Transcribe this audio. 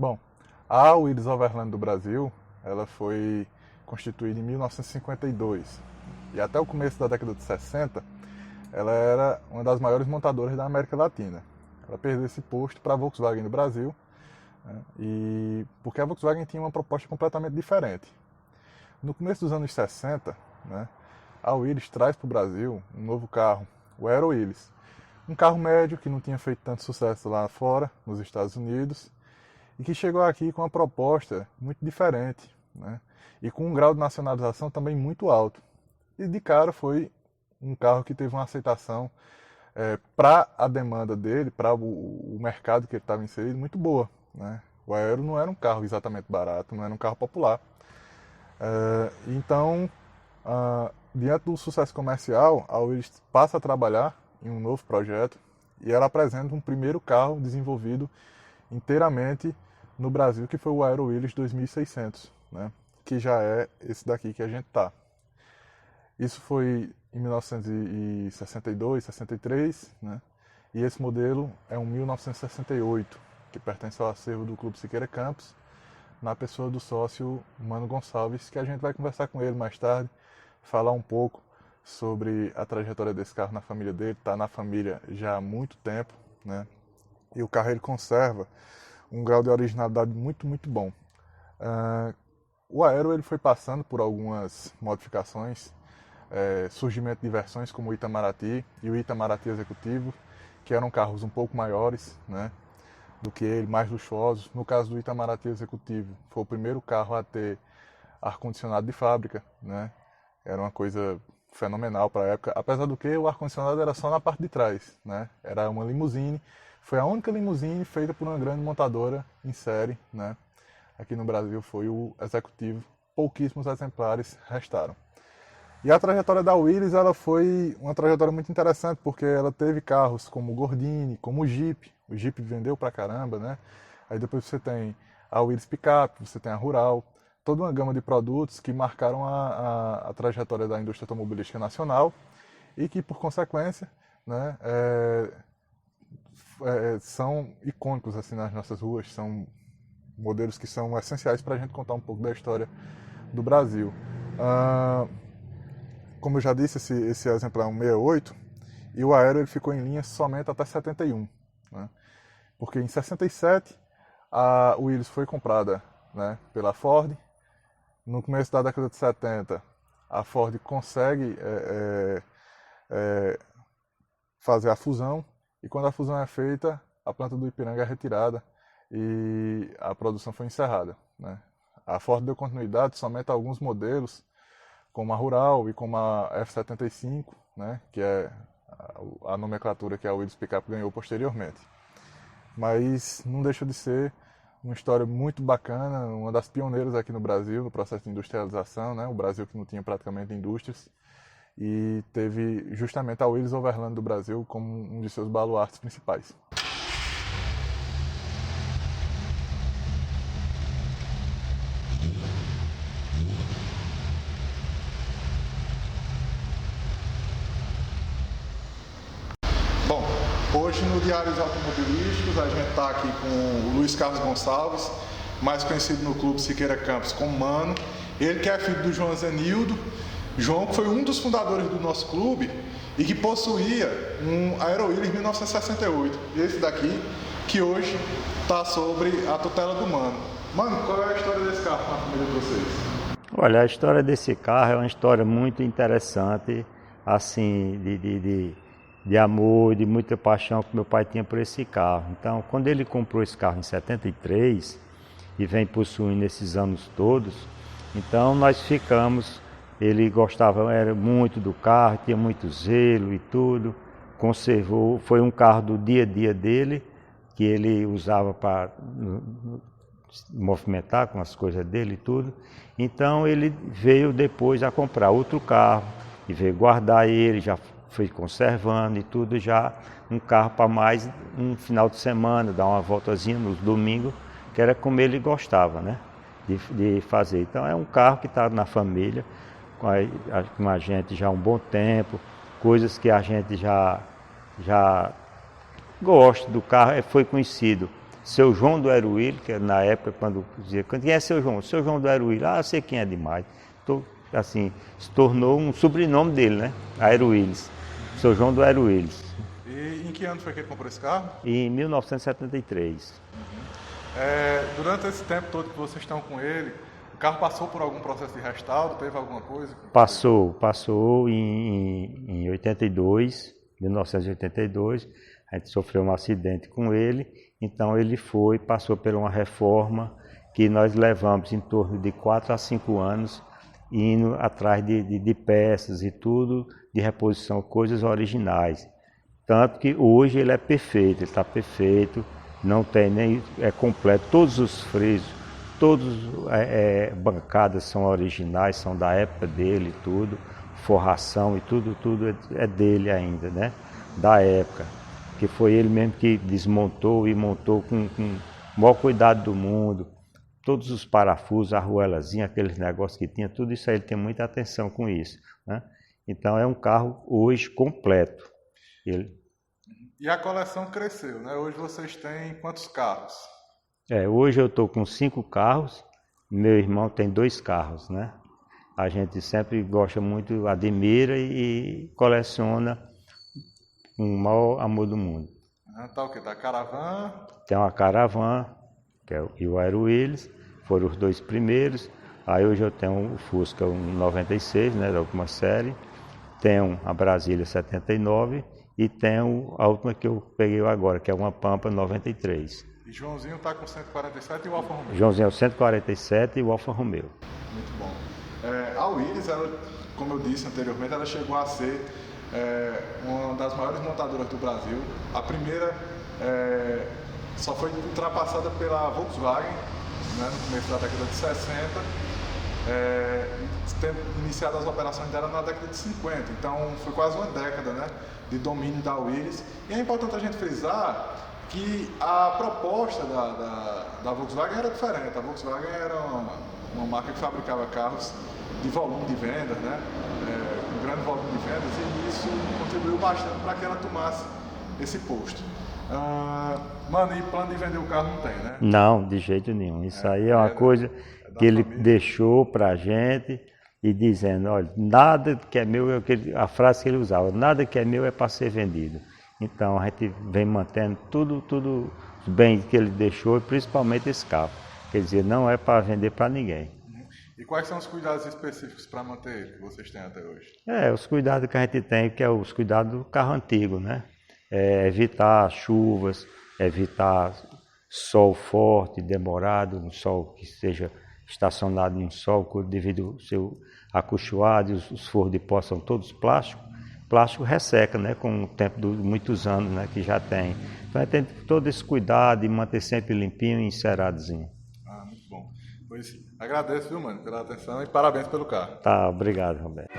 Bom, a Willys Overland do Brasil, ela foi constituída em 1952 e até o começo da década de 60, ela era uma das maiores montadoras da América Latina. Ela perdeu esse posto para a Volkswagen do Brasil, né, e porque a Volkswagen tinha uma proposta completamente diferente. No começo dos anos 60, né, a Willys traz para o Brasil um novo carro, o Aero Willys. Um carro médio que não tinha feito tanto sucesso lá fora, nos Estados Unidos, e que chegou aqui com uma proposta muito diferente, né, e com um grau de nacionalização também muito alto. E de cara foi um carro que teve uma aceitação para a demanda dele, para o mercado que ele estava inserido, muito boa, né? O Aero não era um carro exatamente barato, não era um carro popular. Então, diante do sucesso comercial, a Willys passa a trabalhar em um novo projeto e ela apresenta um primeiro carro desenvolvido inteiramente no Brasil, que foi o Aero Willys 2600, né? Que já é esse daqui que a gente está. Isso foi em 1962, 63, né? E esse modelo é um 1968, que pertence ao acervo do Clube Siqueira Campos, na pessoa do sócio Mano Gonçalves, que a gente vai conversar com ele mais tarde, falar um pouco sobre a trajetória desse carro na família dele. Está na família já há muito tempo, né? E o carro ele conserva um grau de originalidade muito, muito bom. O Aero ele foi passando por algumas modificações, surgimento de versões como o Itamaraty e o Itamaraty Executivo, que eram carros um pouco maiores, né, do que ele, mais luxuosos. No caso do Itamaraty Executivo, foi o primeiro carro a ter ar-condicionado de fábrica, né? Era uma coisa fenomenal para a época, apesar do que o ar-condicionado era só na parte de trás, né? Era uma limusine, foi a única limusine feita por uma grande montadora em série, né? Aqui no Brasil foi o Executivo, pouquíssimos exemplares restaram. E a trajetória da Willys, ela foi uma trajetória muito interessante, porque ela teve carros como o Gordini, como o Jeep vendeu pra caramba, né? Aí depois você tem a Willys Pickup, você tem a Rural, toda uma gama de produtos que marcaram a trajetória da indústria automobilística nacional e que, por consequência, né, são icônicos assim, nas nossas ruas, são modelos que são essenciais para a gente contar um pouco da história do Brasil. Como eu já disse, esse exemplar é um 68, e o Aero ele ficou em linha somente até 71. Né? Porque em 67 a Willys foi comprada, né, pela Ford. No começo da década de 70, a Ford consegue fazer a fusão, e quando a fusão é feita, a planta do Ipiranga é retirada e a produção foi encerrada. Né? A Ford deu continuidade somente a alguns modelos, como a Rural e como a F75, né, que é a nomenclatura que a Willys Pickup ganhou posteriormente. Mas não deixa de ser uma história muito bacana, uma das pioneiras aqui no Brasil, no processo de industrialização, né, o Brasil que não tinha praticamente indústrias, e teve justamente a Willys Overland do Brasil como um de seus baluartes principais. Bom, hoje no Diários Automobilísticos a gente está aqui com o Luiz Carlos Gonçalves, mais conhecido no Clube Siqueira Campos como Mano. Ele que é filho do João Zenildo. João que foi um dos fundadores do nosso clube e que possuía um Aero Willys 1968. Esse daqui que hoje está sobre a tutela do Mano. Mano, qual é a história desse carro na família de vocês? Olha, a história desse carro é uma história muito interessante, assim, de amor, de muita paixão que meu pai tinha por esse carro. Então, quando ele comprou esse carro em 73 e vem possuindo esses anos todos, então nós ficamos, ele gostava era muito do carro, tinha muito zelo e tudo, conservou, foi um carro do dia a dia dele, que ele usava para movimentar com as coisas dele e tudo. Então ele veio depois a comprar outro carro e veio guardar ele, já foi conservando e tudo, já um carro para mais um final de semana, dar uma voltazinha nos domingos, que era como ele gostava, né, de fazer. Então é um carro que está na família, com a gente já há um bom tempo, coisas que a gente já gosta do carro, foi conhecido Seu João do Aeruílio, que na época, quando dizia, quem é seu João? Seu João do Aeruílio. Ah, eu sei quem é demais. Assim, se tornou um sobrenome dele, né? Aeruílis. Seu João do Aeruílis. E em que ano foi que ele comprou esse carro? Em 1973. Durante esse tempo todo que vocês estão com ele, o carro passou por algum processo de restauro? Teve alguma coisa? Passou em 1982, a gente sofreu um acidente com ele, então ele passou por uma reforma que nós levamos em torno de 4 a 5 anos, indo atrás de peças e tudo, de reposição, coisas originais. Tanto que hoje ele é perfeito, ele está perfeito, não tem nem, é completo, todos os freios, todas bancadas são originais, são da época dele, tudo, forração e tudo é dele ainda, né? Da época, que foi ele mesmo que desmontou e montou com o maior cuidado do mundo, todos os parafusos, a arruelazinha, aqueles negócios que tinha, tudo isso aí ele tem muita atenção com isso, né? Então é um carro hoje completo. E a coleção cresceu, né? Hoje vocês têm quantos carros? Hoje eu estou com 5 carros, meu irmão tem 2 carros, né? A gente sempre gosta muito, admira e coleciona com o maior amor do mundo. Tá o quê? Tá a Caravan? Tem uma Caravan, e o Aeruílis, foram os 2 primeiros. Aí hoje eu tenho o Fusca 96, né, da última série. Tenho a Brasília 79 e tenho a última que eu peguei agora, que é uma Pampa 93. E Joãozinho está com 147 e o Alfa Romeo? Joãozinho é o 147 e o Alfa Romeo. Muito bom. A Willys, como eu disse anteriormente, ela chegou a ser uma das maiores montadoras do Brasil. A primeira só foi ultrapassada pela Volkswagen, né, no começo da década de 60, tendo iniciado as operações dela na década de 50. Então foi quase uma década, né, de domínio da Willys. E é importante a gente frisar que a proposta da Volkswagen era diferente. A Volkswagen era uma marca que fabricava carros de volume de vendas, né? Com grande volume de vendas, e isso contribuiu bastante para que ela tomasse esse posto. Mano, e plano de vender o carro não tem, né? Não, de jeito nenhum. Isso aí é uma coisa que ele deixou para a gente e dizendo, olha, nada que é meu, a frase que ele usava, nada que é meu é para ser vendido. Então a gente vem mantendo tudo os bens que ele deixou, e principalmente esse carro. Quer dizer, não é para vender para ninguém. E quais são os cuidados específicos para manter ele, que vocês têm até hoje? Os cuidados que a gente tem, que é os cuidados do carro antigo, né? Evitar chuvas, evitar sol forte, demorado, um sol que seja estacionado em um sol, devido ao seu acolchoado, os forros de pó são todos plásticos. Plástico resseca, né, com o tempo de muitos anos, né, que já tem. Então, tem todo esse cuidado de manter sempre limpinho e enceradozinho. Muito bom. Pois agradeço, viu, mano, pela atenção e parabéns pelo carro. Tá, obrigado, Roberto.